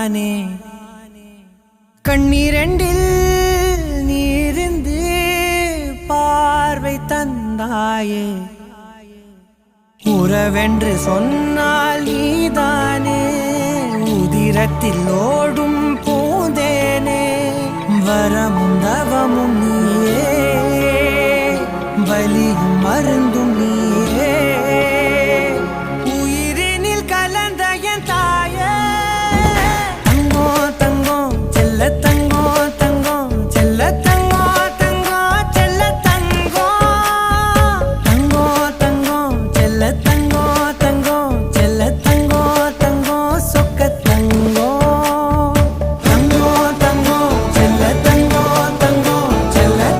தானே கண்ணீரெண்டில் நீரிந்து பார்வை தந்தாயே உறவென்று சொன்னால் நீதானே உதிரத்தில் ஓடும் பூந்தேனே வரமும் தவமும் நீயே வலியும் மருந்தும் நீ